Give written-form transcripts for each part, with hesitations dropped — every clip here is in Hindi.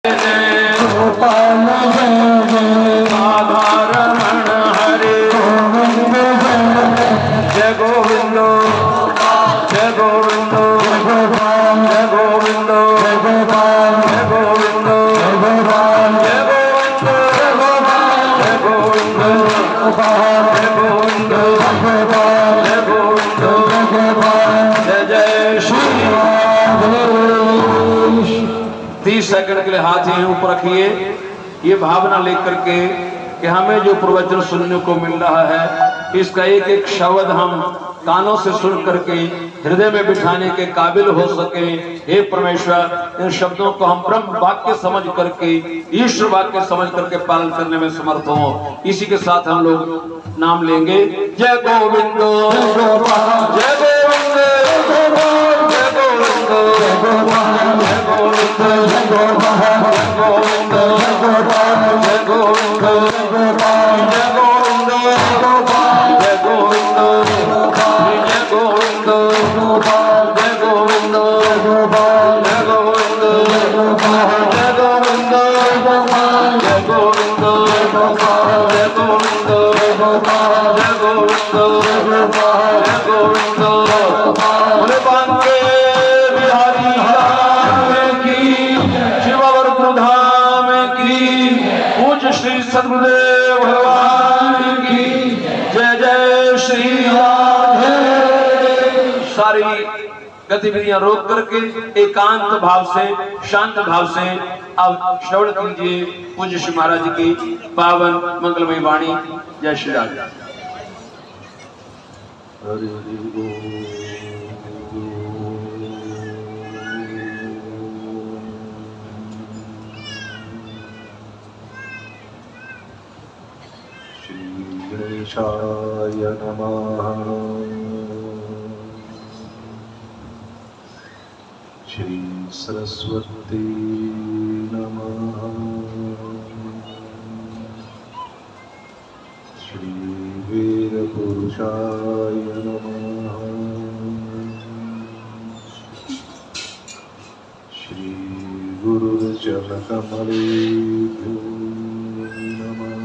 गोपाल राधारमण हरे जय गोविंद जय गोविंद जय गोविंद जय गोपाल जय गोविंद जय गोपाल जय गोविंद जय गोविंद जय गोविंद जय गोविंद जय जय श्री राधे। 30 सेकंड के लिए हाथ यहीं ऊपर रखिए, ये भावना लेकर के कि हमें जो प्रवचन सुनने को मिल रहा है इसका एक एक शब्द हम कानों से सुन करके हृदय में बिठाने के काबिल हो सके। हे परमेश्वर, इन शब्दों को हम ब्रह्म वाक्य समझ करके, ईश्वर वाक्य समझ करके पालन करने में समर्थ हो। इसी के साथ हम लोग नाम लेंगे। जय गोविंद जय गोविंद जय गोविंद जय गोविंद जय गोविंद जय गोविंद जय गोविंद जय गोविंद जय गोविंद जय गोविंद जय गोविंद जय गोविंद जय गोविंद जय गोविंद जय गोविंद जय गोविंद जय गोविंद बोले बांके बिहारी धाम की, शिववर्धन धाम की, पूज्य श्री सद्गुरुदेव भगवान की जय जय श्री राधे। सारी गतिविधियां रोक करके एकांत भाव से, शांत भाव से अब श्रवण कीजिए पूज्य श्री महाराज की पावन मंगलमय वाणी। जय श्री राधे। श्री गणेशाय नमः। श्री सरस्वती नमः। श्री वेद पुरुषाय नमः। श्री गुरुचरण कमलेभ्यो नमः।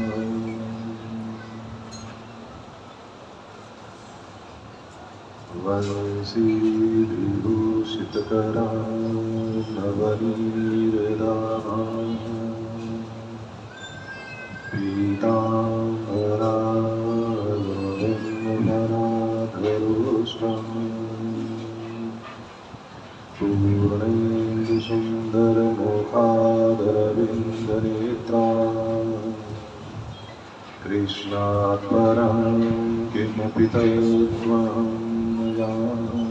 वंशी विभूषितकरा नवनीरदाभा पीताम्बरा गोविन्दनाथरोष्टम् पूर्णेन्दुसुन्दरमुखादरविन्दनेत्रा कृष्णात् परं किमपि तत्त्वं न जाने।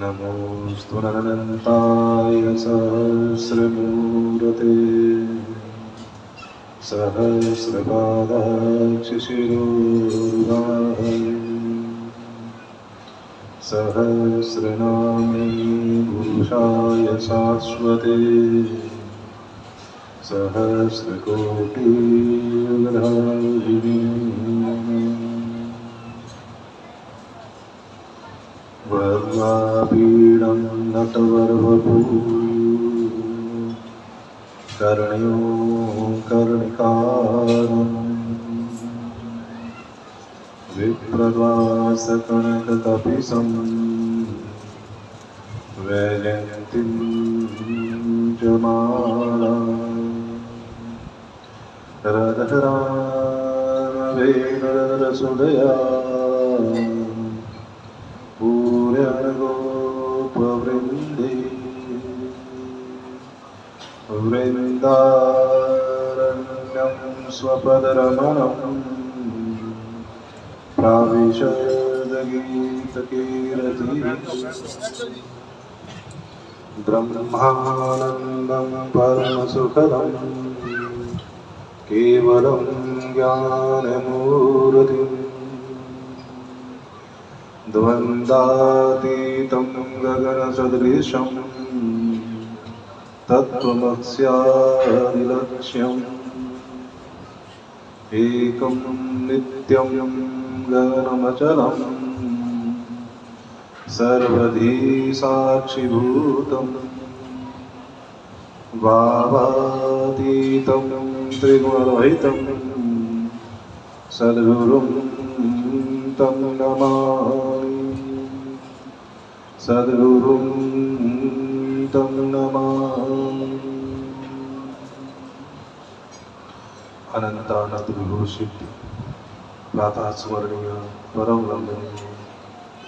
नमोऽस्तु अनन्ताय सहस्रमूर्ते सहस्रपादाक्षशिरोरुबाहवे सहस्रनाम्ने भूषाय शाश्वते सहस्रकोटियुगधारिणे वर्वापीडं नटवरवपु कर्ण्यो कर्णिकारं विप्रवासकनककपिशं वैजयन्तीं च मालां रदहरामवेणुरसुदया पूर्यगोपवृन्दे वृन्दारण्यं स्वपदरमणं प्राविशदगीतकीरति ब्रह्मानन्दं परमसुखदं केवलं ज्ञानमूर्तिम् द्वन्द्वातीतं गगनसदृशं तत्त्वमस्यादिलक्ष्यम् एकं नित्यं गगनमचलं सर्वधी साक्षिभूतम् भावातीतं त्रिगुणरहितं सद्गुरुं तं नमामि सद्गुरुं तं नमामि। अनंतानंद विभूषित प्रातः स्मरणीय परम वंदनीय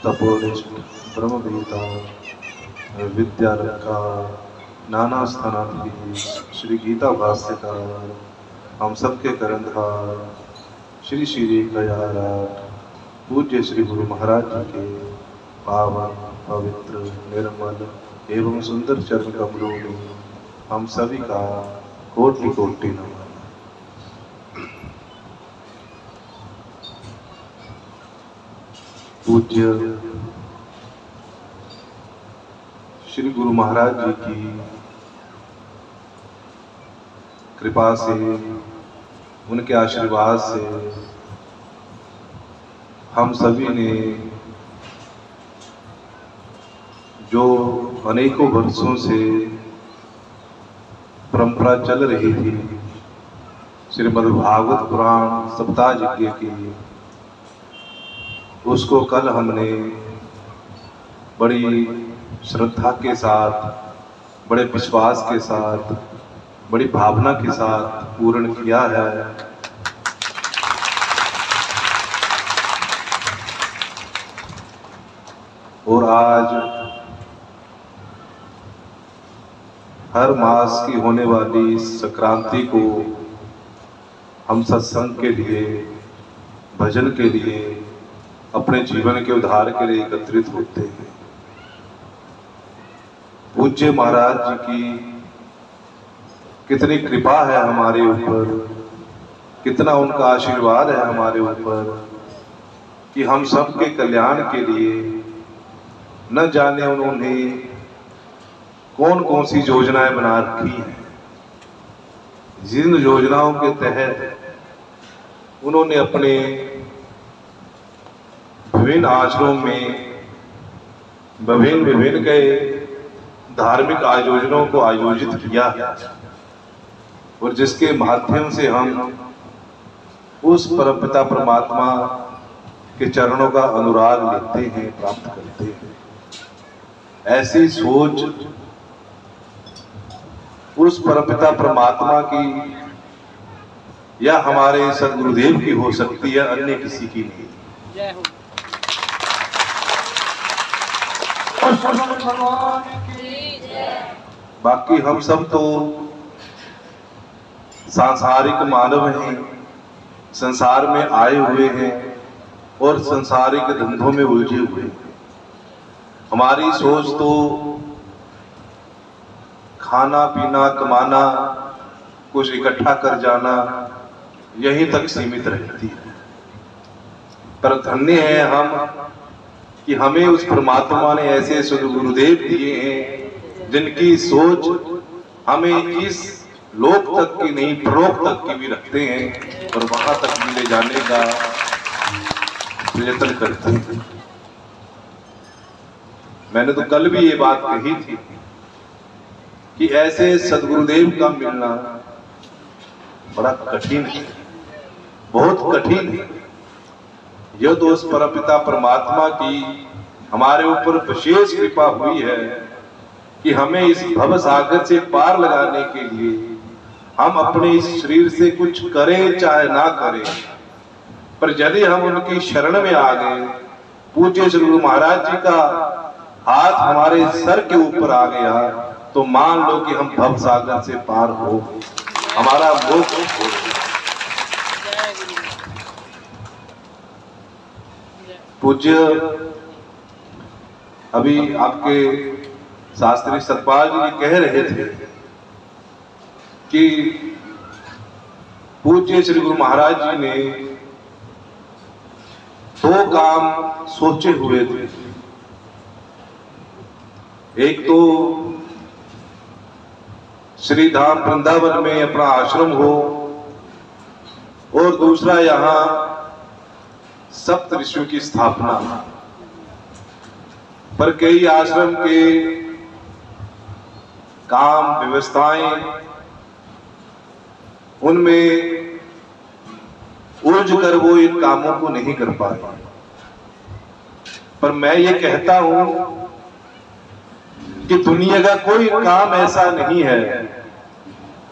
तपोनिष्ठ ब्रह्मवेता विद्यारंका नाना स्थानाधीश श्री गीता भाष्यकार हम सबके करंधार श्री श्री गयाराट पूज्य श्री गुरु महाराज जी के पावन पवित्र निर्मल एवं सुंदर चरण कमलों में हम सभी का कोटि कोटि नमन। पूज्य श्री गुरु महाराज जी की कृपा से उनके आशीर्वाद से हम सभी ने जो अनेकों वर्षों से परंपरा चल रही थी श्रीमद् भागवत पुराण सप्ताह यज्ञ की, उसको कल हमने बड़ी श्रद्धा के साथ, बड़े विश्वास के साथ, बड़ी भावना के साथ पूर्ण किया है। और आज हर मास की होने वाली संक्रांति को हम सत्संग के लिए, भजन के लिए, अपने जीवन के उद्धार के लिए एकत्रित होते हैं। पूज्य महाराज जी की कितनी कृपा है हमारे ऊपर, कितना उनका आशीर्वाद है हमारे ऊपर कि हम सबके कल्याण के लिए न जाने उन्होंने कौन कौन सी योजनाएं बना रखी हैं। जिन योजनाओं के तहत उन्होंने अपने विभिन्न आश्रमों में विभिन्न के धार्मिक आयोजनों को आयोजित किया है और जिसके माध्यम से हम उस परमपिता परमात्मा के चरणों का अनुराग लेते हैं, प्राप्त करते हैं। ऐसी सोच उस परमपिता परमात्मा की या हमारे सद्गुरुदेव की हो सकती है, अन्य किसी की नहीं। जय हो। बाकी हम सब तो सांसारिक मानव हैं, संसार में आए हुए हैं और संसारिक धंधों में उलझे हुए हैं। हमारी सोच तो खाना पीना, कमाना, कुछ इकट्ठा कर जाना, यहीं तक सीमित रहती है। पर धन्य है हम कि हमें उस परमात्मा ने ऐसे सद्गुरुदेव दिए हैं जिनकी सोच हमें इस लोक तक की नहीं, परलोक तक की भी रखते हैं और वहां तक भी ले जाने का प्रयत्न करते हैं। मैंने तो कल भी ये बात कही थी कि ऐसे सद्गुरुदेव का मिलना बड़ा कठिन है, बहुत कठिन है। यह तो उस परमपिता परमात्मा की हमारे ऊपर विशेष कृपा हुई है कि हमें इस भव सागर से पार लगाने के लिए हम अपने इस शरीर से कुछ करें चाहे ना करें, पर यदि हम उनकी शरण में आ गए, पूज्य श्री गुरु महाराज जी का हाथ हमारे सर के ऊपर आ गया, तो मान लो कि हम भव सागर से पार हो, हमारा मोक्ष हो। पूज्य अभी आपके शास्त्री सतपाल जी कह रहे थे कि पूज्य श्री गुरु महाराज जी ने 2 काम सोचे हुए थे। एक तो श्री धाम वृंदावन में अपना आश्रम हो और दूसरा यहाँ सप्त ऋषियों की स्थापना। पर कई आश्रम के काम व्यवस्थाएं, उनमें उलझ कर वो इन कामों को नहीं कर पाए। पर मैं ये कहता हूं कि दुनिया का कोई काम ऐसा नहीं है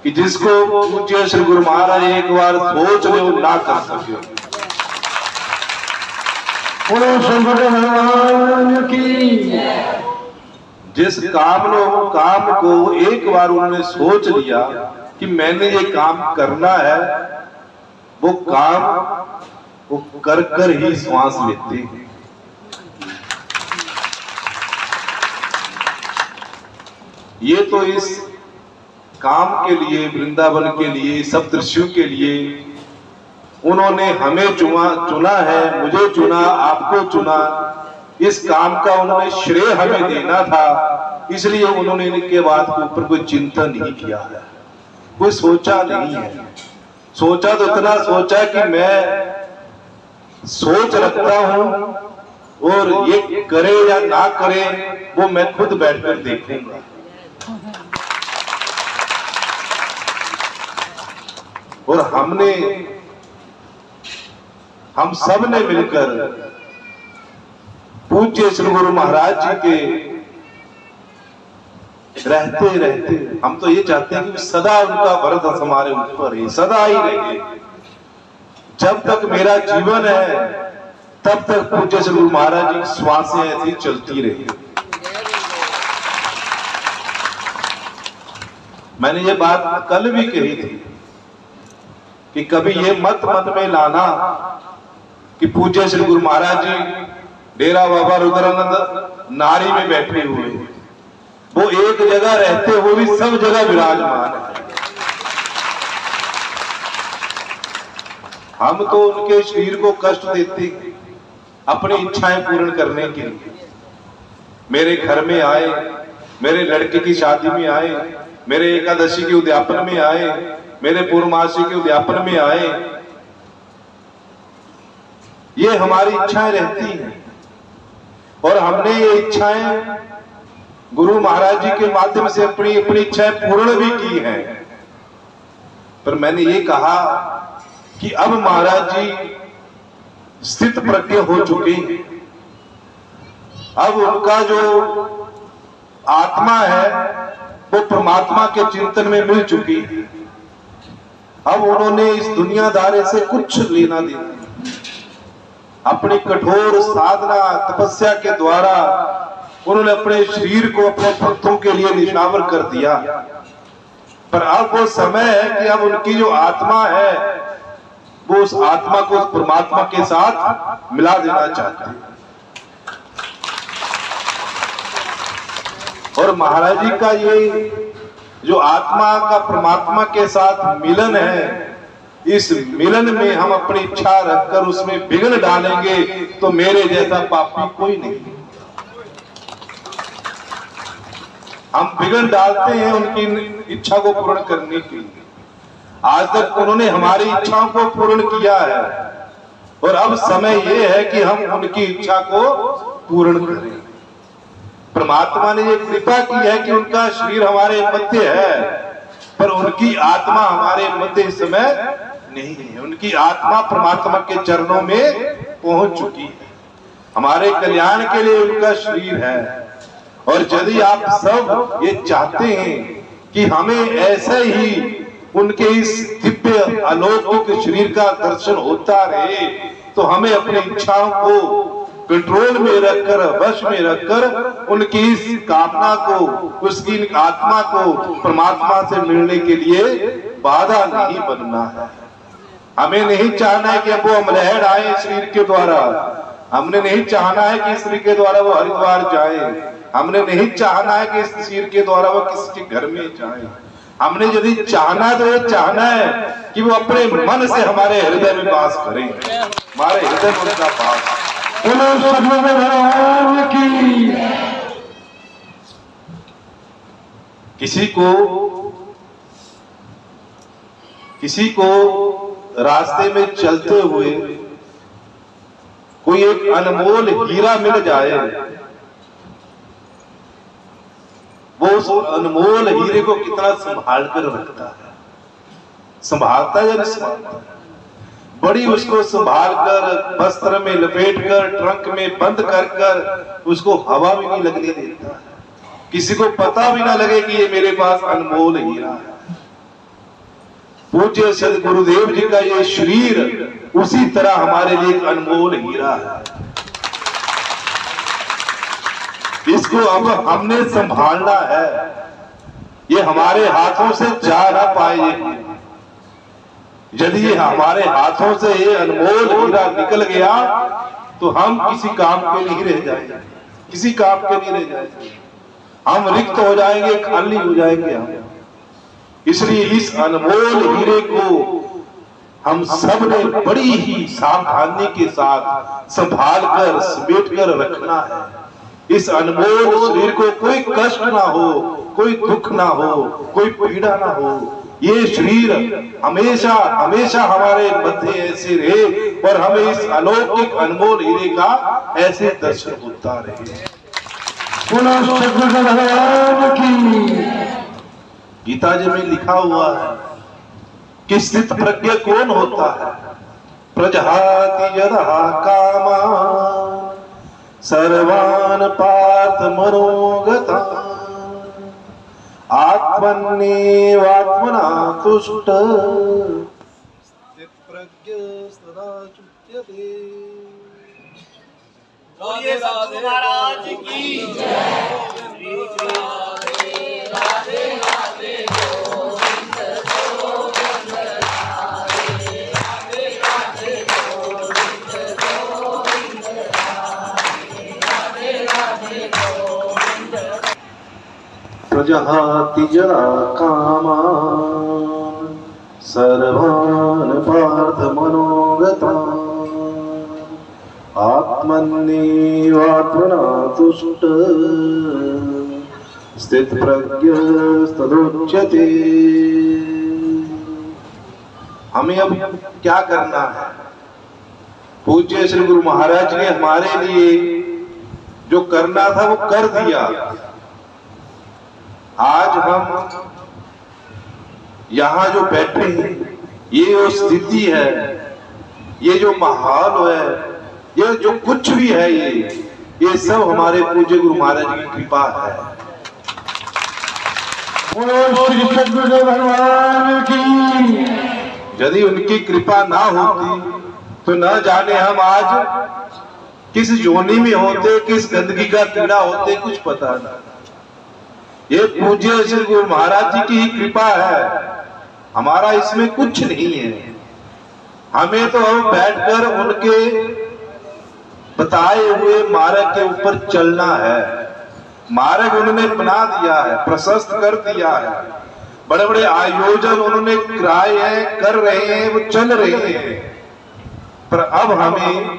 कि जिसको पूज्य श्री गुरु महाराज एक बार सोच ले और ना कर सके। भगवान की जिस काम को एक बार उन्होंने सोच लिया कि मैंने ये काम करना है, वो काम वो कर कर ही श्वास लेते हैं। ये तो इस काम के लिए, वृंदावन के लिए, सब दृश्यों के लिए उन्होंने हमें चुना है, मुझे चुना, आपको चुना। इस काम का उन्होंने श्रेय हमें देना था, इसलिए उन्होंने इनके बात के ऊपर कोई चिंता नहीं किया है, कोई सोचा नहीं है। सोचा तो इतना सोचा कि मैं सोच रखता हूं और ये करे या ना करे वो मैं खुद बैठकर देखूंगा। और हम सब ने मिलकर पूज्य श्री गुरु महाराज जी के रहते रहते हम तो ये चाहते हैं कि सदा उनका वरदान हमारे ऊपर है, सदा ही रहे। जब तक मेरा जीवन है तब तक पूज्य श्री गुरु महाराज जी की श्वासें ऐसी चलती रही। मैंने ये बात कल भी कही थी कि कभी ये मत में लाना कि पूज्य श्री गुरु महाराज जी डेरा बाबा रुद्रानंद नारी में बैठे हुए, वो एक जगह रहते हुए भी सब जगह विराजमान है। हम तो उनके शरीर को कष्ट देते अपनी इच्छाएं पूर्ण करने के लिए। मेरे घर में आए, मेरे लड़के की शादी में आए, मेरे एकादशी के उद्यापन में आए, मेरे पूर्णमासी के उद्यापन में आए, ये हमारी इच्छाएं रहती हैं और हमने ये इच्छाएं गुरु महाराज जी के माध्यम से अपनी इच्छाएं पूर्ण भी की हैं। पर मैंने ये कहा कि अब महाराज जी स्थित प्रज्ञ हो चुके हैं, अब उनका जो आत्मा है वो परमात्मा के चिंतन में मिल चुकी है। अब उन्होंने इस दुनियादारी से कुछ लेना देना नहीं। अपनी कठोर साधना तपस्या के द्वारा उन्होंने अपने शरीर को अपने भक्तों के लिए निशावर कर दिया। पर अब वो समय है कि अब उनकी जो आत्मा है वो उस आत्मा को उस परमात्मा के साथ मिला देना चाहते हैं। और महाराज जी का ये जो आत्मा का परमात्मा के साथ मिलन है, इस मिलन में हम अपनी इच्छा रखकर उसमें विघ्न डालेंगे तो मेरे जैसा पापी कोई नहीं। हम विघ्न डालते हैं उनकी इच्छा को पूर्ण करने के लिए। आज तक उन्होंने हमारी इच्छाओं को पूर्ण किया है और अब समय यह है कि हम उनकी इच्छा को पूर्ण करें। परमात्मा ने ये कृपा की है कि उनका शरीर हमारे मध्य है, पर उनकी आत्मा हमारे मध्य इस समय नहीं है। उनकी आत्मा परमात्मा के चरणों में पहुंच चुकी है। हमारे कल्याण के लिए उनका शरीर है। और यदि आप सब ये चाहते हैं कि हमें ऐसे ही उनके इस दिव्य अलौकिक शरीर का दर्शन होता रहे, तो हमें अपनी इच्छाओं को कंट्रोल में रखकर, वश में रखकर उनकी इस कामना को, उसकी आत्मा को परमात्मा से मिलने के लिए बाधा नहीं बनना है। हमें नहीं चाहना है कि अब वो अमलहड़ आए शरीर के द्वारा। हमने नहीं चाहना है कि इस शरीर के द्वारा वो हरिद्वार जाए। हमने नहीं चाहना है कि इस शरीर के द्वारा वो किसी के घर में जाए। हमने यदि चाहना तो ये चाहना है कि वो अपने मन से हमारे हृदय में वास करें, हमारे हृदय में उनका वास। किसी को रास्ते में चलते हुए कोई एक अनमोल हीरा मिल जाए वो उस अनमोल हीरे को कितना संभाल कर रखता है, संभालता है या नहीं संभालता? बड़ी उसको संभाल कर वस्त्र में लपेट कर ट्रंक में बंद कर उसको हवा भी नहीं लगने देता, किसी को पता भी ना लगे कि ये मेरे पास अनमोल हीरा है। पूज्य सदगुरुदेव जी का ये शरीर उसी तरह हमारे लिए एक अनमोल हीरा है। इसको अब हमने संभालना है, ये हमारे हाथों से जा ना पाए। यदि हमारे हाथों से ये अनमोल हीरा निकल गया तो हम किसी काम के नहीं रह जाएंगे, किसी काम के नहीं रह जाएंगे, हम रिक्त हो जाएंगे, खाली हो जाएंगे हम। इसलिए इस अनमोल हीरे को हम सब ने बड़ी ही सावधानी के साथ संभाल कर समेट कर रखना है। इस अनमोल शरीर को कोई कष्ट ना हो, कोई दुख ना हो, कोई पीड़ा ना हो। ये शरीर हमेशा हमेशा हमारे मध्य ऐसे रहे और हमें इस अलौकिक अनमोल हीरे का ऐसे दर्शन होता रहे। गीता जी में लिखा हुआ है कि स्थित प्रज्ञ कौन होता है? प्रजहाति यदा कामा सर्वान पार्थ मनोगता आत्मन्येवात्मना तुष्ट स्थित प्रज्ञ सदा चुच्यते। राधे राधे महाराज की जय। प्रजहाति यदा कामान् सर्वान् पार्थ मनोगतान् आत्मन्येवात्मना तुष्ट स्थित प्रज्ञस्तदुच्यते। हमें अब क्या करना है? पूज्य श्री गुरु महाराज ने हमारे लिए जो करना था वो कर दिया। आज हम यहां जो बैठे हैं, ये जो स्थिति है, ये जो माहौल है, ये जो कुछ भी है, ये सब हमारे पूज्य गुरु महाराज की कृपा है। भगवान की यदि उनकी कृपा ना होती तो न जाने हम आज किस योनि में होते, किस गंदगी का कीड़ा होते, कुछ पता नहीं। ये पूज्य श्री गुरु महाराज जी की ही कृपा है, हमारा इसमें कुछ नहीं है। हमें तो हम बैठकर उनके बताए हुए मार्ग के ऊपर चलना है। मार्ग उन्होंने बना दिया है, प्रशस्त कर दिया है, बड़े बड़े आयोजन उन्होंने कराए हैं, कर रहे हैं, वो चल रहे हैं। पर अब हमें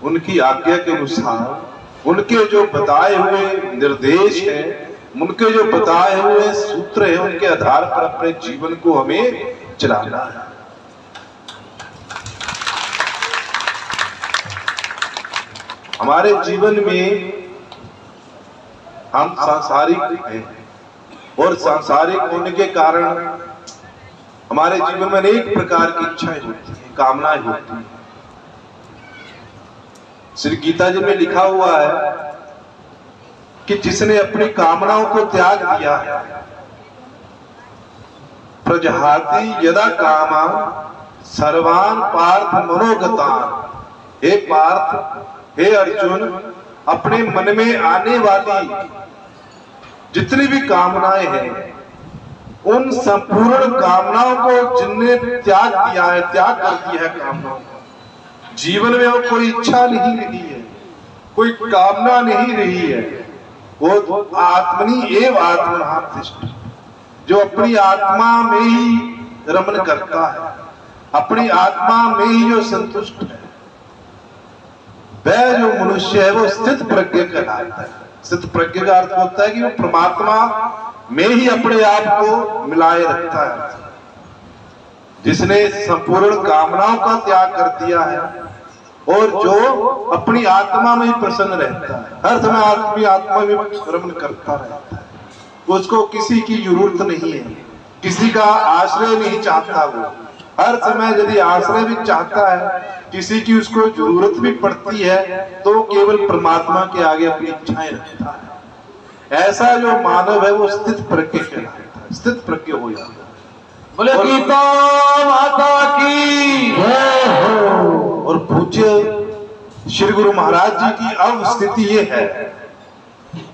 उनकी आज्ञा के अनुसार उनके जो बताए हुए निर्देश हैं, उनके जो बताए हुए सूत्र हैं, उनके आधार पर अपने जीवन को हमें चलाना है। हमारे जीवन में हम सांसारिक हैं और सांसारिक होने के कारण हमारे जीवन में अनेक प्रकार की इच्छाएं होती हैं, कामनाएं होती हैं। श्री गीता जी में लिखा हुआ है कि जिसने अपनी कामनाओं को त्याग दिया है, प्रजहाति यदा कामा सर्वान पार्थ मनोगतान। हे पार्थ, हे अर्जुन, अपने मन में आने वाली जितनी भी कामनाएं हैं, उन संपूर्ण कामनाओं को जिनने त्याग दिया है, त्याग कर दिया है कामनाओं को, जीवन में अब कोई इच्छा नहीं रही है, कोई कामना नहीं रही है, वो आत्मनि एव आत्मनातिष्ठ, जो अपनी आत्मा में ही रमन करता है, अपनी आत्मा में ही जो संतुष्ट है, वह जो मनुष्य है वो स्थित प्रज्ञ कहलाता है। स्थित प्रज्ञ का अर्थ होता है कि वो परमात्मा में ही अपने आप को मिलाए रखता है। जिसने संपूर्ण कामनाओं का त्याग कर दिया है और जो अपनी आत्मा में ही प्रसन्न रहता है, हर समय आत्मा में रमन करता रहता है, उसको किसी की जरूरत नहीं है, किसी का आश्रय नहीं चाहता। वो हर समय यदि आश्रय भी चाहता है, किसी की उसको जरूरत भी पड़ती है, तो केवल परमात्मा के आगे अपनी इच्छाएं रखता है। ऐसा जो मानव है वो स्थित प्रज्ञ कहलाता है, स्थित प्रज्ञ हो जाता है। बोले गीता माता की जय हो। और पूज्य श्री गुरु महाराज जी की अब स्थिति ये है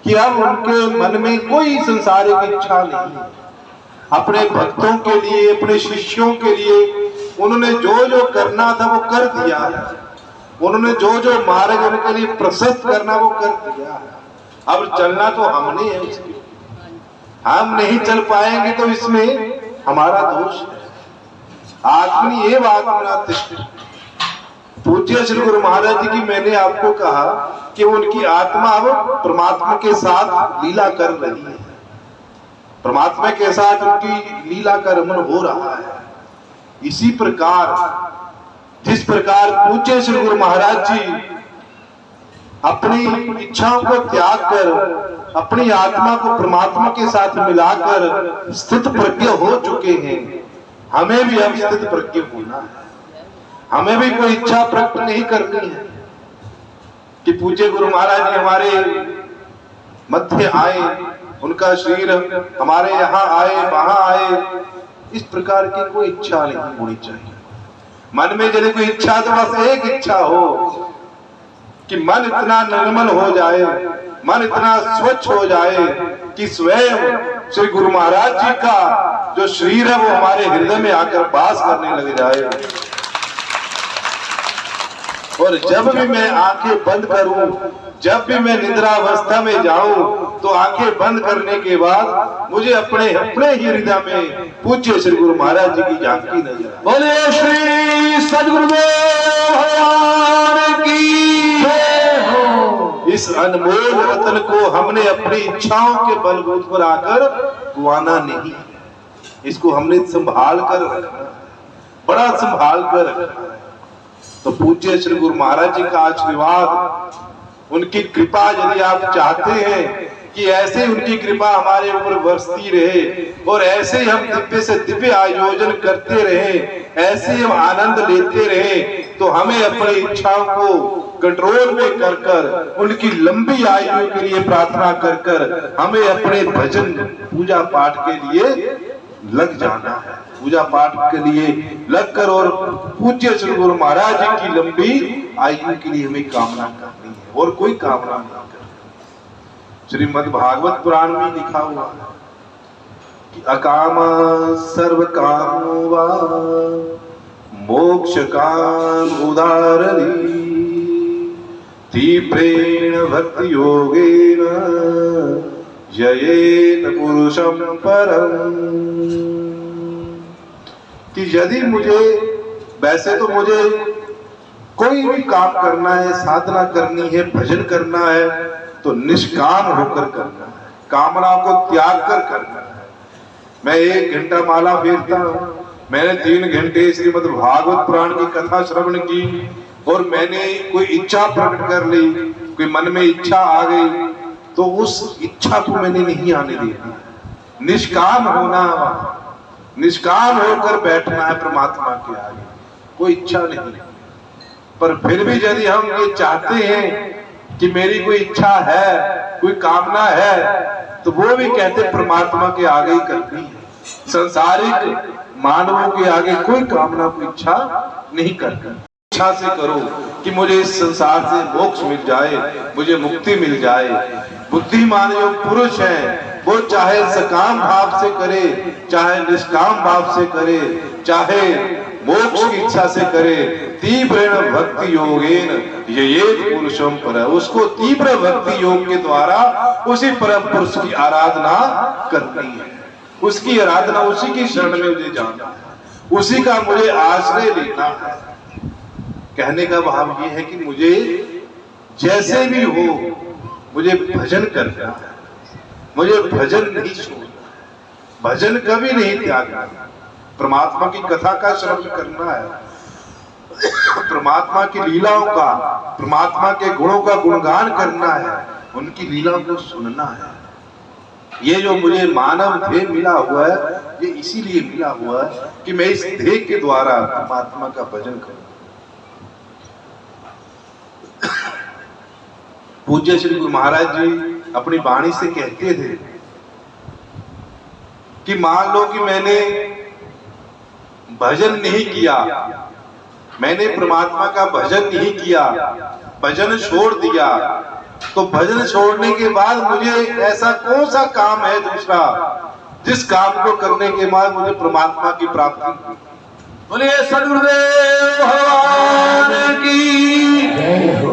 कि अब उनके मन में कोई संसारिक इच्छा नहीं है। अपने भक्तों के लिए, अपने शिष्यों के लिए उन्होंने जो जो करना था वो कर दिया है। उन्होंने जो जो मार्ग उनके लिए प्रशस्त करना वो कर दिया है। अब चलना तो हमने है, उसके हम नहीं चल पाएंगे तो इसमें हमारा दोष है। आत्मनि ये बात तिष्ठ। पूज्य श्री गुरु महाराज जी की मैंने आपको कहा कि उनकी आत्मा अब परमात्मा के साथ लीला कर रही है, परमात्मा के साथ उनकी लीला का रमन हो रहा है। इसी प्रकार जिस प्रकार पूज्य श्री गुरु महाराज जी अपनी इच्छाओं को त्याग कर अपनी आत्मा को परमात्मा के साथ मिलाकर स्थित प्रज्ञ हो चुके हैं, हमें भी अब स्थित प्रज्ञ होना है। हमें भी कोई इच्छा प्रकट नहीं करनी है कि पूज्य गुरु महाराज जी हमारे मध्य आए, उनका शरीर हमारे यहाँ आए, वहां आए। इस प्रकार की कोई इच्छा नहीं होनी चाहिए। मन में यदि कोई इच्छा तो बस एक इच्छा हो कि मन इतना निर्मल हो जाए, मन इतना स्वच्छ हो जाए कि स्वयं श्री गुरु महाराज जी का जो शरीर है वो हमारे हृदय में आकर वास करने लग जाए। और जब भी मैं आंखें बंद करूं, जब भी मैं निद्रावस्था में जाऊं, तो आंखें बंद करने के बाद मुझे अपने अपने ही हृदय में पूज्य श्री गुरु महाराज जी की झांकी नजर आए। बोले श्री सद्गुरुदेव भगवान की जय हो। इस अनमोल रतन को हमने अपनी इच्छाओं के बलबूते पर आकर गुवाना नहीं, इसको हमने संभाल कर रखना, बड़ा संभाल कर रखना। तो पूज्य श्री गुरु महाराज जी का आशीर्वाद, उनकी कृपा यदि आप चाहते हैं कि ऐसे उनकी कृपा हमारे ऊपर बरसती रहे और ऐसे ही हम दिव्य से दिव्य आयोजन करते रहे, ऐसे हम आनंद लेते रहे, तो हमें अपनी इच्छाओं को कंट्रोल में कर कर उनकी लंबी आयु के लिए प्रार्थना कर कर हमें अपने भजन पूजा पाठ के लिए लग जाना है। पूजा पाठ के लिए लगकर और पूज्य श्री गुरु महाराज जी की लंबी आयु के लिए हमें कामना करनी है, और कोई कामना नहीं करनी। श्रीमद् भागवत पुराण में लिखा हुआ है कि अकाम सर्व कामो वा मोक्ष काम उदारणी तीव्रेण भक्ति योगेन जयेत पुरुषम परम। कि यदि मुझे, वैसे तो मुझे कोई भी काम करना है, साधना करनी है, भजन करना है, तो निष्काम होकर करना है, कामना को त्याग कर करना है। मैं 1 घंटा माला फेरता हूँ, मैंने 3 घंटे श्रीमद् भागवत पुराण की कथा श्रवण की, और मैंने कोई इच्छा प्रकट कर ली, कोई मन में इच्छा आ गई, तो उस इच्छा को मैंने नहीं आने देना। निष्काम होना, निष्काम होकर बैठना है परमात्मा के आगे, कोई इच्छा नहीं। पर फिर भी यदि हम ये चाहते हैं कि मेरी कोई इच्छा है, कोई कामना है, तो वो भी कहते परमात्मा के आगे ही करनी है। संसारिक मानवों के आगे कोई कामना, कोई इच्छा नहीं करनी। इच्छा से करो कि मुझे इस संसार से मोक्ष मिल जाए, मुझे मुक्ति मिल जाए। बुद्धिमान जो पुरुष है वो चाहे सकाम भाव से करे, चाहे निष्काम भाव से करे, चाहे मोक्ष की इच्छा से करे, तीव्र भक्ति योगेन ययेत पुरुषम परम। उसको तीव्र भक्ति योग के द्वारा उसी परम पुरुष की आराधना करनी है, उसकी आराधना, उसी की शरण में मुझे जाना है, उसी का मुझे आश्रय लेना है। कहने का भाव ये है कि मुझे जैसे भी हो मुझे भजन करना है, मुझे भजन नहीं छोड़ना, भजन कभी नहीं त्यागना, परमात्मा की कथा का श्रवण करना है, परमात्मा की लीलाओं का, परमात्मा के गुणों का गुणगान करना है, उनकी लीलाओं को सुनना है। ये जो मुझे मानव देह मिला हुआ है, ये इसीलिए मिला हुआ है कि मैं इस देह के द्वारा परमात्मा का भजन करूं। पूज्य श्री गुरु महाराज जी अपनी वाणी से कहते थे कि मान लो कि मैंने भजन नहीं किया, मैंने परमात्मा का भजन नहीं किया, भजन छोड़ दिया, तो भजन छोड़ने के बाद मुझे ऐसा कौन सा काम है दूसरा जिस काम को करने के बाद मुझे परमात्मा की प्राप्ति हुई। बोलिए सदगुरुदेव भगवान की जय हो।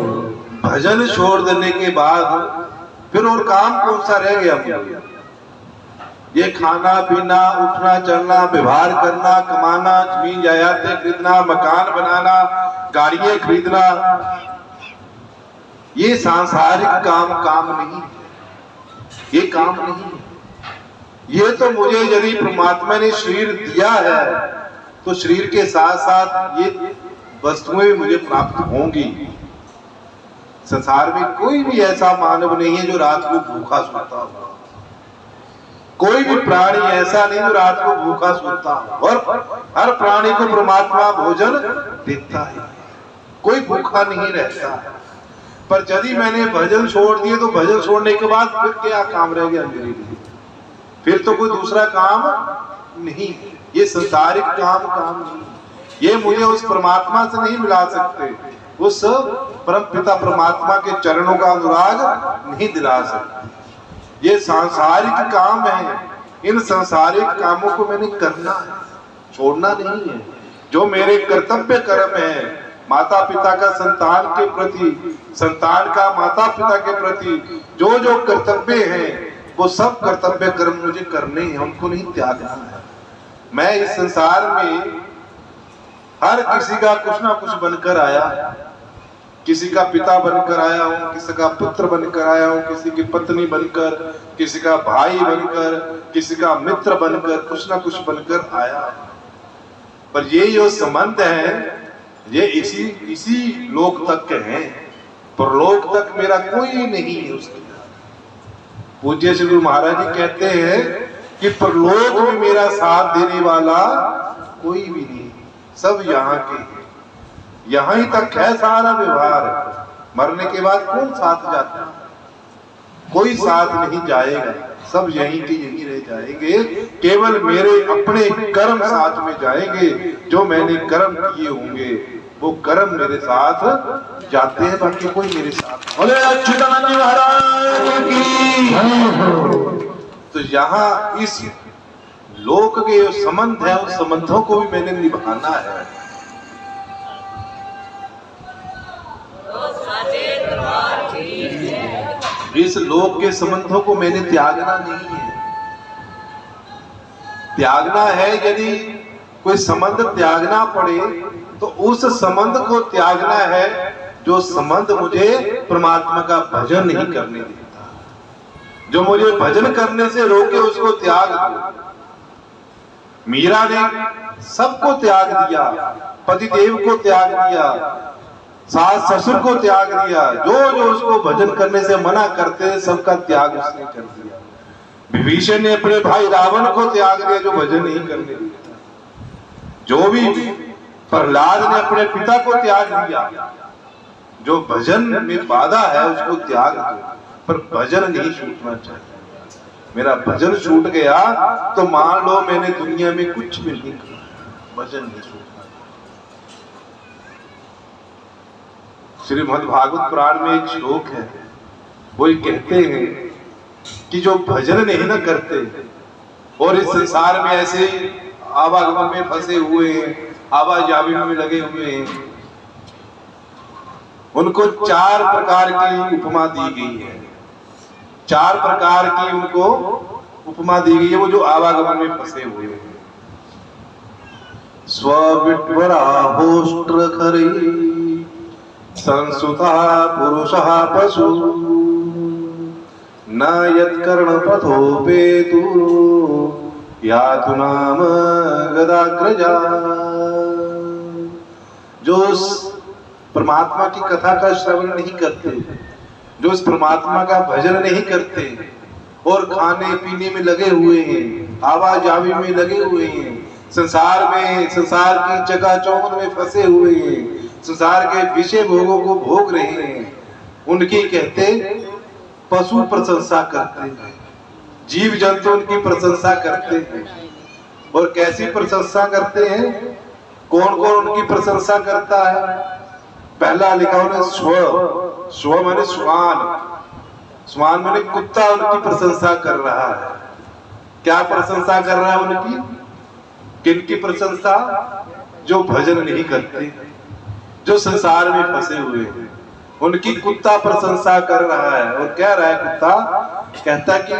भजन छोड़ देने के बाद फिर और काम कौन सा रह गया मुझे? ये खाना पीना, उठना चलना, व्यवहार करना, कमाना, जमीन जायदादें खरीदना, मकान बनाना, गाड़ियां खरीदना, ये सांसारिक काम नहीं, ये काम नहीं। ये तो मुझे यदि परमात्मा ने शरीर दिया है तो शरीर के साथ साथ ये वस्तुएं भी मुझे प्राप्त होंगी। संसार में कोई भी ऐसा मानव नहीं है जो रात को भूखा सोता हो, कोई भी प्राणी ऐसा नहीं जो रात को भूखा सोता हो, और हर प्राणी को परमात्मा भोजन देता है, कोई भूखा नहीं रहता है। पर यदि मैंने भजन छोड़ दिए तो भजन छोड़ने के बाद फिर क्या काम रह गया मेरे लिए? फिर तो कोई दूसरा काम नहीं, ये संसारिक काम नहीं, ये मुझे उस परमात्मा से नहीं मिला सकते, उस परम पिता परमात्मा के चरणों का अनुराग नहीं दिला सकते। ये सांसारिक काम है, इन सांसारिक कामों को मैंने करना है, छोड़ना नहीं है। जो मेरे कर्तव्य कर्म है, माता पिता का संतान के प्रति, संतान का माता पिता के प्रति जो जो कर्तव्य हैं, वो सब कर्तव्य कर्म मुझे करने हैं, उनको नहीं त्यागना है। मैं इस संसार में हर किसी का कुछ ना कुछ बनकर आया, किसी का पिता बनकर आया हूँ, किसी का पुत्र बनकर आया हूँ, किसी की पत्नी बनकर, किसी का भाई बनकर, किसी का मित्र बनकर, कुछ ना कुछ बनकर आया। पर ये जो संबंध है ये इसी लोक तक के हैं, परलोक तक मेरा कोई नहीं है उसके। पूज्य श्री गुरु महाराज जी कहते हैं कि परलोक में मेरा साथ देने वाला कोई भी नहीं, सब यहाँ के हैं, यहाँ ही तक है सारा व्यवहार। मरने के बाद कौन साथ जाता है? कोई साथ नहीं जाएगा, सब यहीं के यहीं रह जाएंगे। केवल मेरे अपने कर्म साथ में जाएंगे, जो मैंने कर्म किए होंगे वो कर्म मेरे साथ जाते हैं, बाकी कोई मेरे साथ। बोले अच्युतानंद जी महाराज की। तो यहाँ इस लोक के जो संबंध है, उस संबंधों को भी मैंने निभाना है। इस लोक के संबंधों को मैंने त्यागना नहीं है। त्यागना है, यदि कोई संबंध त्यागना पड़े तो उस संबंध को त्यागना है जो संबंध मुझे परमात्मा का भजन नहीं करने देता, जो मुझे भजन करने से रोके, उसको त्याग दो। मीरा ने सबको त्याग दिया, पतिदेव को त्याग दिया, सास ससुर को त्याग दिया, जो जो उसको भजन करने से मना करते सबका त्याग उसने कर दिया। विभीषण ने अपने भाई रावण को त्याग दिया जो भजन नहीं करने देता। जो भी प्रहलाद ने अपने पिता को त्याग दिया, जो भजन में बाधा है उसको त्याग दो, पर भजन नहीं छूटना चाहिए। मेरा भजन छूट गया तो मान लो मैंने दुनिया में कुछ भी नहीं किया, भजन नहीं छूटना। श्रीमद् भागवत पुराण में एक श्लोक है, वो कहते हैं कि जो भजन नहीं ना करते और इस संसार में ऐसे आवागमन में फंसे हुए हैं, आवाजाही में लगे हुए हैं, उनको 4 प्रकार की उपमा दी गई है। 4 प्रकार की उनको उपमा दी गई है, वो जो आवागमन में फंसे हुए हैं। स्वविट्वराहोष्ट्र खरी संसुता पुरुषः पशु न यत्कर्ण पथोपेतु यातु नाम गदाग्रजा। जो परमात्मा की कथा का श्रवण नहीं करते, जो उस परमात्मा का भजन नहीं करते, और खाने पीने में लगे हुए हैं, आवाजाही में लगे हुए हैं, संसार में, संसार की चकाचौंध में फंसे हुए हैं, संसार के विषय भोगों को भोग रहे हैं, उनकी कहते पशु प्रशंसा करते हैं, जीव जंतु उनकी प्रशंसा करते हैं। और कैसी प्रशंसा करते हैं? कौन कौन उनकी प्रशंसा करता है? पहला लिखा उन्हें स्व, स्व माने श्वान, श्वान माने कुत्ता उनकी प्रशंसा कर रहा है। क्या प्रशंसा कर रहा है उनकी? किनकी प्रशंसा? जो भजन नहीं करते, जो संसार में फंसे हुए हैं, उनकी कुत्ता प्रशंसा कर रहा है। और कह रहा है कुत्ता, कहता कि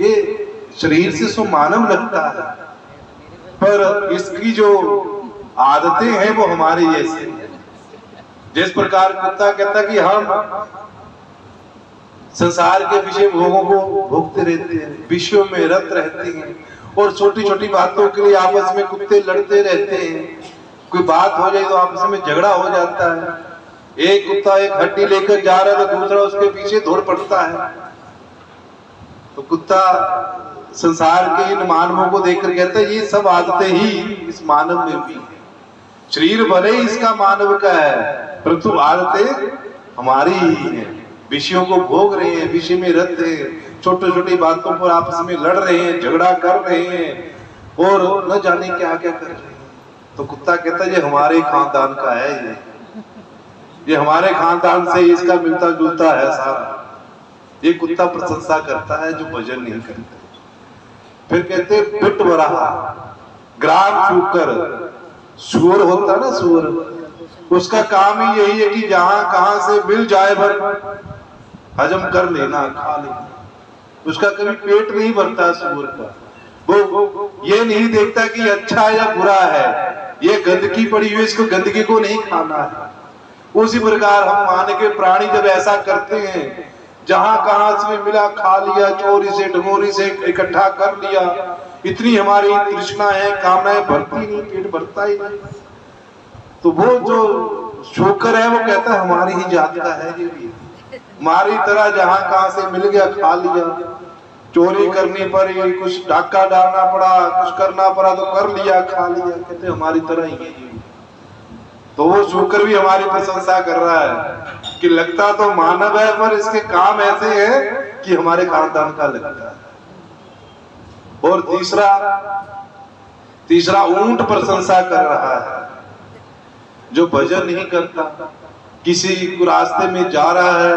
ये शरीर से सो मानव लगता है, पर इसकी जो आदतें हैं वो हमारी जैसी हैं। जिस प्रकार कुत्ता कहता कि हम संसार के विषय भोगों को भोगते रहते हैं, विषयों में रत रहते हैं, और छोटी छोटी बातों के लिए आपस में कुत्ते लड़ते रहते हैं। कोई बात हो जाए तो आपस में झगड़ा हो जाता है। एक कुत्ता एक हड्डी लेकर जा रहा है तो दूसरा उसके पीछे दौड़ पड़ता है। तो कुत्ता संसार के इन मानवों को देखकर कहता है ये सब आदतें ही इस मानव में भी है। शरीर भले ही इसका मानव का है, परंतु आदतें हमारी ही हैं। विषयों को भोग रहे हैं, विषय में रत हैं, छोटी छोटी बातों पर आपस में लड़ रहे हैं, झगड़ा कर रहे हैं और न जाने क्या क्या कर रहे हैं। तो कुत्ता कहता है ये हमारे खानदान का है, ये हमारे खानदान से इसका मिलता जुलता है सारा। ये कुत्ता प्रशंसा करता है जो भजन नहीं करते। फिर कहते पिट बराहा, ग्राम शूकर, सुअर होता ना सुअर, उसका काम ही यही है कि जहां कहां से मिल जाए भर हजम कर लेना, खा लेना। उसका कभी पेट नहीं भरता सुअर का। वो ये नहीं देखता कि अच्छा या बुरा है, ये गंदगी पड़ी हुई, इसको गंदगी को नहीं खाना है। उसी प्रकार हम मान के प्राणी जब ऐसा करते हैं, जहां कहां से मिला खा लिया, चोरी से ढमोरी से इकट्ठा कर लिया। इतनी हमारी तृष्णा है, कामनाएं भरती नहीं, पेट भरता ही नहीं। तो वो जो शूकर है वो कहता है हमारी ही जात का है, ये भी हमारी तरह जहां कहां से मिल गया खा लिया। चोरी करनी पड़ी, कुछ डाका डालना पड़ा, कुछ करना पड़ा तो कर लिया, खा लिया। कहते हमारी तरह ही है। तो वो शूकर भी हमारी प्रशंसा कर रहा है कि लगता तो मानव है, पर इसके काम ऐसे हैं कि हमारे खानदान का लगता है। और तीसरा ऊंट प्रशंसा कर रहा है जो भजन नहीं करता। किसी को रास्ते में जा रहा है,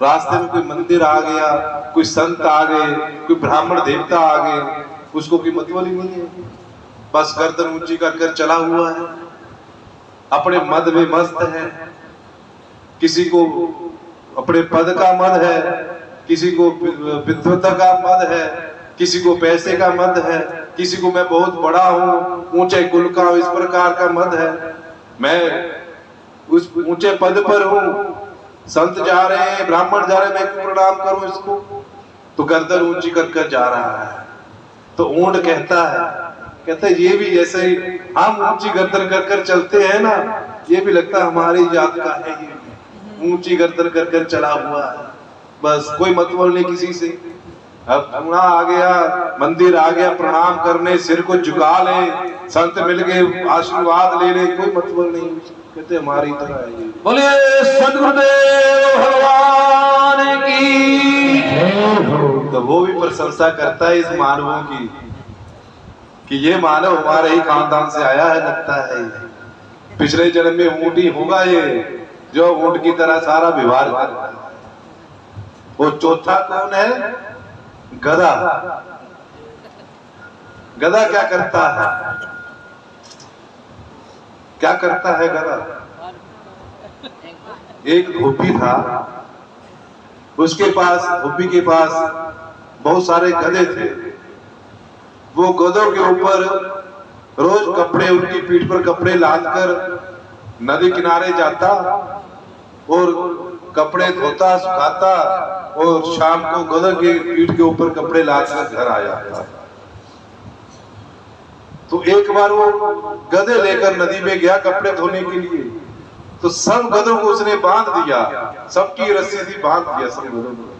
रास्ते में कोई मंदिर आ गया, कोई संत आ गए, कोई ब्राह्मण देवता आ गए, उसको कोई मतलब ही नहीं है, बस गर्दन ऊंची कर चला हुआ है, अपने मद में मस्त है। किसी को अपने पद का मद है, किसी को विद्वता का मद है, किसी को पैसे का मद है, किसी को मैं बहुत बड़ा हूँ, ऊंचे कुल का, इस प्रकार का मद है। मैं उस ऊंचे पद पर हूँ, संत जा रहे हैं, ब्राह्मण जा रहे हैं, मैं प्रणाम करूं इसको, तो गर्दन ऊंची कर जा रहा है। तो ऊंट कहता है ये भी जैसे ही हम ऊंची गर्दन कर चलते हैं ना, ये भी लगता हमारी जात का है, ये ऊंची गर्दन कर चला हुआ है, बस कोई मतलब नहीं किसी से। अब गुना आ गया, मंदिर आ गया, प्रणाम करने, सिर को झुका ले, संत मिल गए आशीर्वाद ले ले, कोई मतलब नहीं। कहते हमारी तरह है। बोलिए सद्गुरुदेव भगवान की। तो वो भी प्रशंसा करता है इस मानवों की कि ये मानव हमारे ही खानदान से आया है, लगता है पिछले जन्म में ऊंट ही होगा ये, जो ऊंट की तरह सारा व्यवहार करता है। वो चौथा कौन है? गधा। गधा क्या करता है? क्या करता है गधा? एक धोबी था, उसके पास, धोबी के पास बहुत सारे गधे थे। वो गधों के ऊपर रोज कपड़े, उनकी पीठ पर कपड़े लादकर नदी किनारे जाता और कपड़े धोता, सुखाता और शाम को गधे के पीठ के ऊपर कपड़े लादकर घर आ जाता। तो एक बार वो गधे लेकर नदी में गया कपड़े धोने के लिए, तो सब गधों को उसने बांध दिया, सबकी रस्सी थी बांध दिया सब गधों को।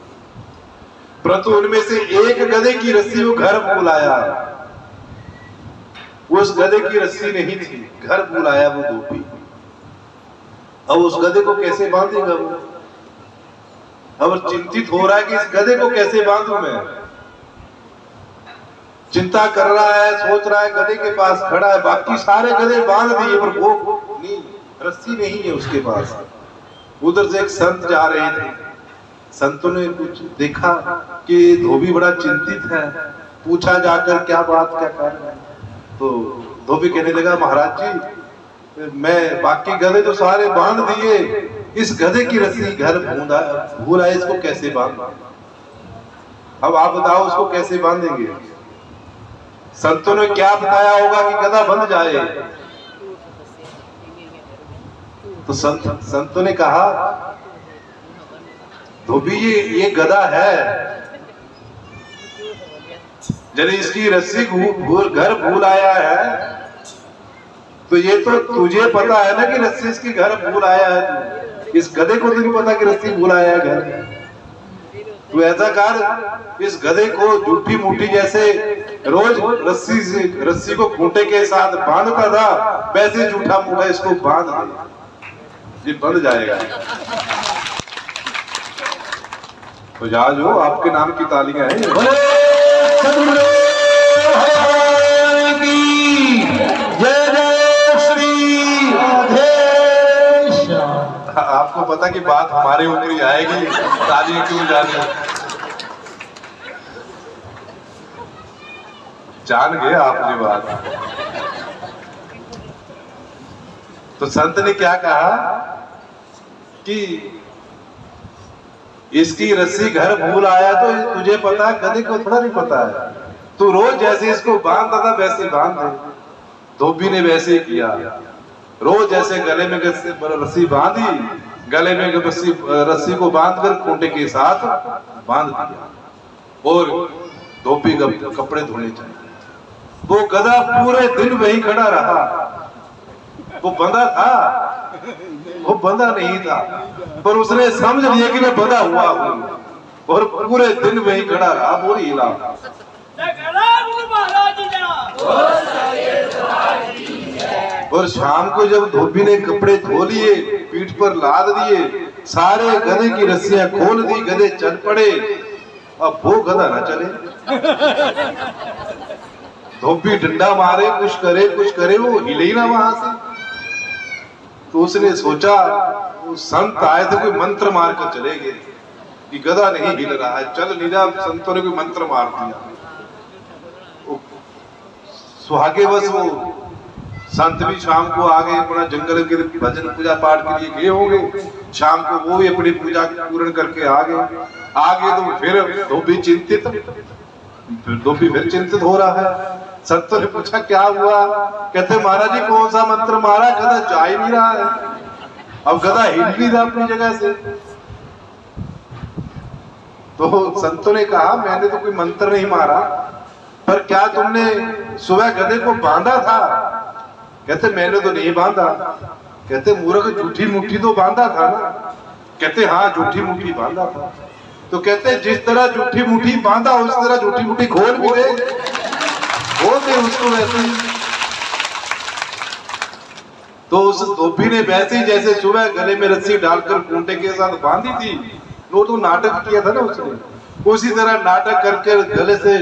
परंतु उनमें से एक गधे की रस्सी वो घर भूल आया। उस गधे की रस्सी नहीं थी, घर भूल आया वो धोबी। अब उस गधे को कैसे बांधेगा वो? अब चिंतित हो रहा है कि इस गधे को कैसे बांधूं मैं। चिंता कर रहा है, सोच रहा है, गधे के पास खड़ा है, बाकी सारे गधे बांध दिए पर वो नहीं, रस्सी नहीं है उसके पास। उधर से एक संत जा रहे थे, संतों ने कुछ देखा कि धोबी बड़ा चिंतित है, पूछा जाकर क्या बात क्या कारण है। तो धोबी कहने लगा, महाराज जी मैं बाकी गधे तो सारे बांध दिए, इस गधे की रस्सी घर भूला है, इसको कैसे बांधना? अब आप बताओ उसको कैसे बांधेंगे? संतों ने क्या बताया होगा कि गधा बंध जाए? तो संतों ने कहा, धोबी ये गधा है, यदि इसकी रस्सी घर भूल आया है तो ये तो तुझे पता है ना कि रस्सी इसकी घर भूल आया है, इस गधे को तो नहीं पता कि रस्सी भूल आया है घर। तू ऐसा कर, इस गधे को झूठी मूठी जैसे रोज रस्सी को खूंटे के साथ बांधता था, वैसे झूठा मूठा इसको बांध दे, ये बंध जाएगा। तो जा जो आपके नाम की तालियां हैं। आपको पता कि बात हमारे ऊपर ही आएगी, तालियां क्यों जाने? जान गए आपने बात। तो संत ने क्या कहा कि इसकी रस्सी घर भूल आया तो तुझे पता, गधे को थोड़ा नहीं पता है। तू रोज जैसे इसको बांधता था वैसे बांध दे। धोबी ने वैसे ही किया, रोज जैसे गले में रस्सी बांधी, गले में रस्सी को बांधकर खूंटे के साथ बांध दिया और धोबी कपड़े धोने चाहिए। वो गधा पूरे दिन वहीं खड़ा रहा। वो बंधा था, वो बंधा नहीं था, पर उसने समझ लिया कि मैं बंधा हुआ हूँ और पूरे दिन वहीं खड़ा रहा, बोल हिला। और शाम को जब धोबी ने कपड़े धो लिए, पीठ पर लाद दिए, सारे गधे की रस्सियां खोल दी, गधे चल पड़े। अब वो गधा ना चले। धोबी डंडा मारे, कुछ करे, वो हिले ही ना वहां से। तो उसने सोचा, वो संत आए थे, कोई मंत्र मार कर चले गए कि गधा नहीं हिल रहा है, चल नहीं रहा। संतों ने कोई मंत्र मार दिया। सुहागेवश वो संत भी शाम को आ गए, अपना जंगल के भजन पूजा पाठ के लिए गए होंगे। शाम को वो भी अपनी पूजा पूर्ण करके आ गए तो फिर धोबी फिर चिंतित हो रहा है। संतों ने पूछा क्या हुआ? कहते महाराज जी कौन सा मंत्र मारा, गधा जा ही नहीं रहा है, अब गधा हिल नहीं रहा अपनी जगह से। तो संतों ने कहा मैंने तो कोई मंत्र नहीं मारा, पर क्या तुमने सुबह गधे को बांधा था? कहते मैंने तो नहीं बांधा। कहते मूर्ख, झूठी मुट्ठी तो बांधा था ना? कहते हाँ झूठी मुट्ठी बांधा था। तो कहते जिस तरह झूठी मुट्ठी बांधा उस तरह झूठी मुट्ठी खोल भी दे, खोल दे उसको वैसे। तो उस धोबी ने वैसे ही जैसे सुबह गले में रस्सी डालकर खूंटे के साथ बांधी थी, वो तो नाटक किया था ना उसने, उसी तरह नाटक करके गले से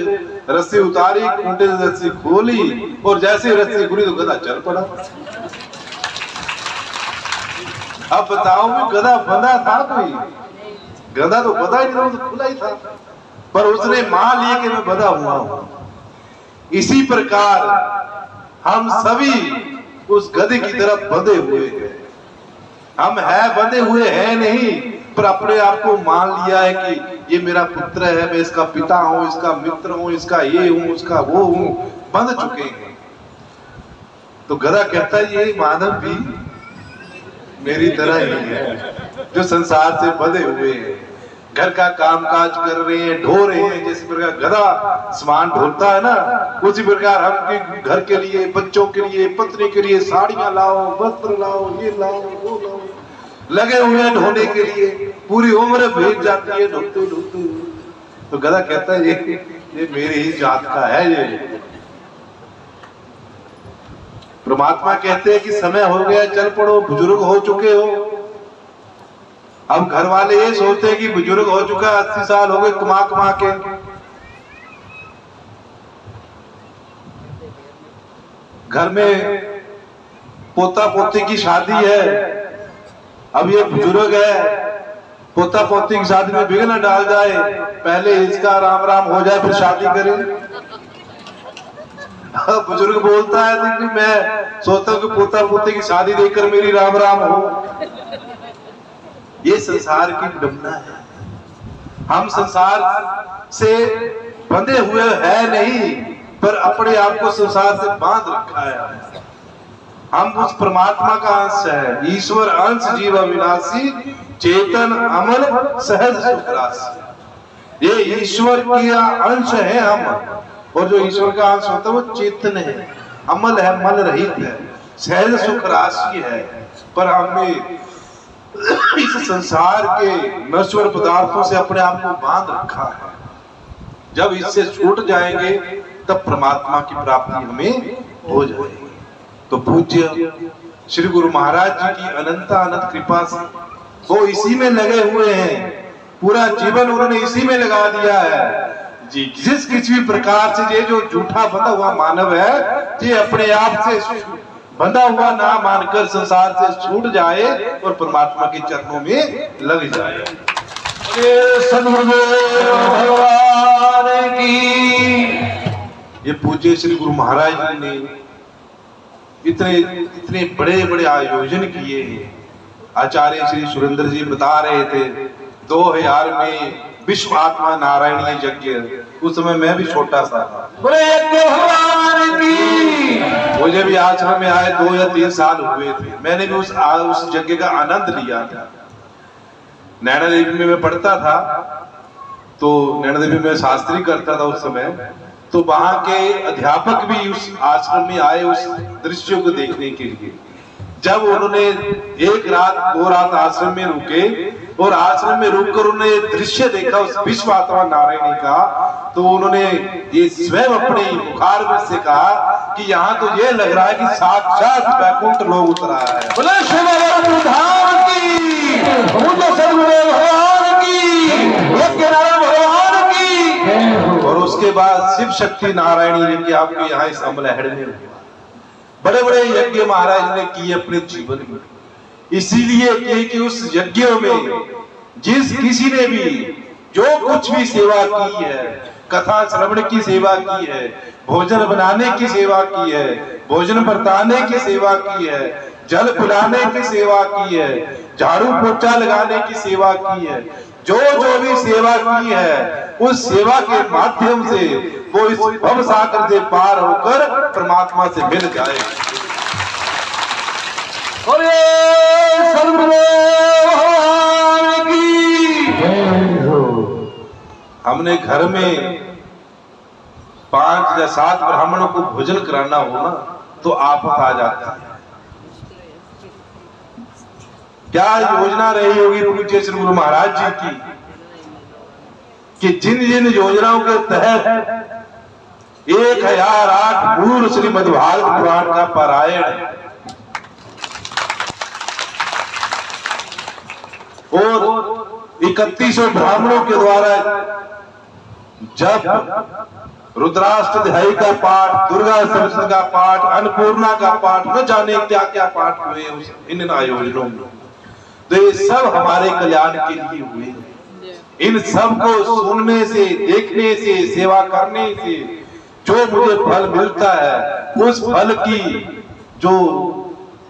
रस्सी उतारी, खूंटे से रस्सी खोली और जैसे रस्सी खुली तो गधा चल पड़ा। अब बताओ भी गधा बंधा था कोई? गधा तो बंधा ही नहीं, तो खुला ही था, पर उसने मान लिया कि मैं बंधा हुआ हूं। इसी प्रकार हम सभी उस गधे की तरफ बंधे हुए हैं। हम है बंधे हुए हैं नहीं, पर अपने आप को मान लिया है कि ये मेरा पुत्र है, मैं इसका पिता हूं, इसका मित्र हूं, इसका ये हूं, उसका वो हूं, बंध चुके हैं। तो गधा कहता है ये मानव भी मेरी तरह ही है, जो संसार से बंधे हुए हैं, घर का कामकाज कर रहे हैं, ढो रहे हैं। जिस प्रकार गधा सामान ढोता है ना, उसी प्रकार हम घर के लिए, बच्चों के लिए, पत्नी के लिए साड़ियां लाओ, वस्त्र लाओ, ये लाओ, वो लाओ, लगे हुए हैं ढोने के लिए। पूरी उम्र बीत जाती है ढोते ढोते। तो गधा कहता है ये मेरी ही जात का है ये। परमात्मा कहते हैं कि समय हो गया, चल पड़ो, बुजुर्ग हो चुके हो। अब घर वाले ये सोचते हैं कि बुजुर्ग हो चुका, 80 साल हो गए कमा कमा के। घर में पोता पोती की शादी है, अब ये बुजुर्ग है, पोता पोती की शादी में विघ्न डाल जाए, पहले इसका राम राम हो जाए फिर शादी करें। बुजुर्ग बोलता है कि मैं सोचता हूं कि पोता पोती की शादी देखकर मेरी राम राम हो। ये संसार की विडंबना है। हम संसार से बंधे हुए हैं नहीं, पर अपने आप को संसार से बांध रखा है। हम उस परमात्मा का अंश है, ईश्वर अंश जीव अविनाशी, चेतन अमल सहज सुख राशि। ये ईश्वर का अंश है हम, और जो ईश्वर का अंश होता है वो चेतन है, अमल है, मल रहित है, सहज सुख राशि है। पर हमने इस संसार के नश्वर पदार्थों से अपने आप को बांध रखा है। जब इससे छूट जाएंगे तब परमात्मा की प्राप्ति हमें हो जाएगी। तो पूज्य श्री गुरु महाराज जी की अनंत अनंत कृपा से वो इसी में लगे हुए हैं, पूरा जीवन उन्होंने इसी में लगा दिया है जी। जिस किसी भी प्रकार से ये जो झूठा बंधा हुआ मानव है, ये अपने आप से बंधा हुआ ना मानकर संसार से छूट जाए और परमात्मा के चरणों में लग जाए। सद्गुरुदेव भगवान की। ये पूज्य श्री गुरु महाराज जी ने इतने बड़े बड़े आयोजन किए हैं। आचार्य श्री सुरेंद्र जी बता रहे थे 2000 में विश्व आत्मा नारायणीय यज्ञ, उस समय मैं भी छोटा सा था। भगवान की। मुझे भी आश्रम में आए 2 या 3 साल हुए थे। मैंने भी उस यज्ञ का आनंद लिया था। नैना देवी में मैं पढ़ता था, तो नैना देवी में शास्त्री करता था उस समय। तो वहां के अध्यापक भी उस आश्रम में आए उस दृश्यों को देखने के लिए। जब उन्होंने 1 रात 2 रात आश्रम में रुके और आश्रम में रुककर उन्होंने दृश्य देखा उस विश्व आत्मा नारायणी का, तो उन्होंने ये स्वयं अपने मुखार में से कहा कि यहाँ तो ये लग रहा है कि साक्षात वैकुंठ लोग उतरा है। बोले श्री धाम की, सद्गुरुदेव भगवान की, यज्ञनारायण भगवान की। और उसके बाद शिव शक्ति नारायणी यज्ञ आपके यहाँ इस अमलहड़ में हुआ। बड़े बड़े यज्ञ महाराज ने किए अपने जीवन में, इसीलिए किए कि उस यज्ञों में जिस किसी ने भी जो कुछ भी सेवा की है, कथा श्रवण की सेवा की है, भोजन बनाने की सेवा की है, भोजन बरताने की सेवा की है, जल पिलाने की सेवा की है, झाड़ू पोछा लगाने की सेवा की है, जो भी सेवा की है, उस सेवा के माध्यम से वो इस भव सागर से पार होकर परमात्मा से मिल जाए। हमने घर में 5 या 7 ब्राह्मणों को भोजन कराना हो ना, तो आफत आ जाती है। क्या योजना रही होगी पूज्य श्री गुरु महाराज जी की, कि जिन जिन योजनाओं के तहत 1008 पूर्व श्रीमद् भागवत पुराण का पारायण और 3100 ब्राह्मणों के द्वारा जब रुद्राष्टध्यायी का पाठ, दुर्गा सप्तशती का पाठ, अन्नपूर्णा का पाठ, न जाने क्या क्या पाठ हुए इन आयोजनों में, तो ये सब हमारे कल्याण के लिए हुए। इन सब को सुनने से, देखने से, सेवा करने से जो मुझे फल मिलता है, उस फल की जो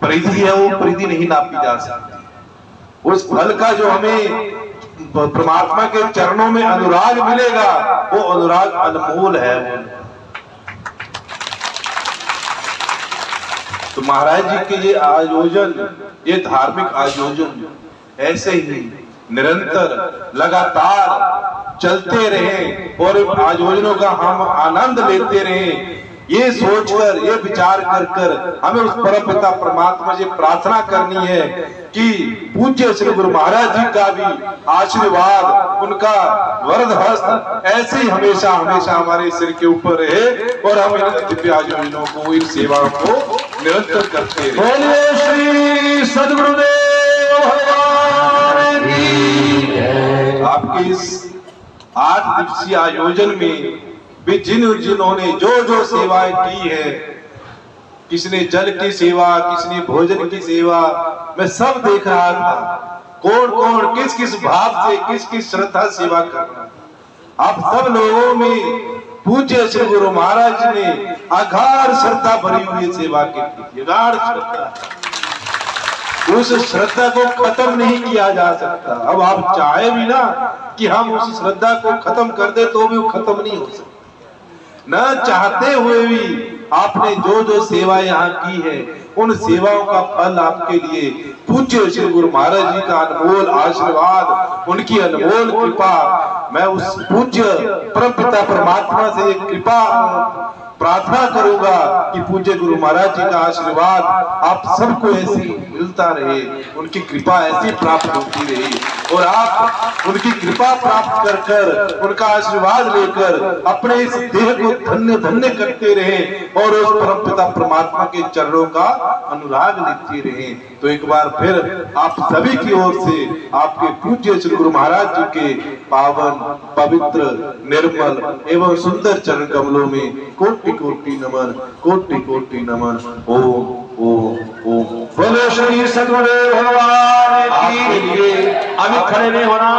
परिधि है वो परिधि नहीं नापी जा सकती। उस फल का जो हमें परमात्मा के चरणों में अनुराग मिलेगा, वो अनुराग अनमोल है। तो महाराज जी के ये आयोजन, ये धार्मिक आयोजन ऐसे ही निरंतर लगातार चलते रहे और आयोजनों का हम आनंद लेते रहे। ये सोचकर, ये विचार कर हमें उस परम पिता परमात्मा से प्रार्थना करनी है कि पूज्य श्री गुरु महाराज जी का भी आशीर्वाद, उनका वरद हस्त ऐसे ही हमेशा हमेशा हमारे सिर के ऊपर रहे और हम इन दिव्य आयोजनों को, इन सेवाओं को निरंतर करते रहे। बोलिए श्री सद्गुरुदेव भगवान की जय। आपके इस 8 दिवसीय आयोजन में भी जिन्होंने जो सेवाएं की है, किसने जल की सेवा, किसने भोजन की सेवा, मैं सब देख रहा था। कौन कौन किस किस भाव से, किस किस श्रद्धा सेवा कर रहा। आप सब लोगों में पूज्य श्री गुरु महाराज जी ने अगाध श्रद्धा भरी हुई सेवा की, अगाध श्रद्धा। उस श्रद्धा को खत्म नहीं किया जा सकता। अब आप चाहे भी ना कि हम उस श्रद्धा को खत्म कर दे तो भी वो खत्म नहीं हो सकता। न चाहते हुए भी आपने जो सेवा यहाँ की है, उन सेवाओं का फल आपके लिए पूज्य श्री गुरु महाराज जी का अनमोल आशीर्वाद, उनकी अनमोल कृपा, मैं उस पूज्य परम पिता परमात्मा से कृपा प्रार्थना करूंगा कि पूज्य गुरु महाराज जी का आशीर्वाद आप सबको ऐसे मिलता रहे, उनकी कृपा ऐसी प्राप्त होती रही और आप उनकी कृपा प्राप्त कर उनका आशीर्वाद लेकर अपने इस देह को धन्य धन्य करते रहे और उस परम पिता परमात्मा के चरणों का अनुराग लेते रहे। तो एक बार फिर आप सभी की ओर से आपके पूज्य श्री गुरु महाराज जी के पावन, पवित्र, निर्मल एवं सुंदर चरण कमलों में कोटि कोटि नमन, कोटि कोटि नमन। ओम ओम ओम। बोलो श्री सद्गुरुदेव भगवान की जय। अभी खड़े नहीं होना।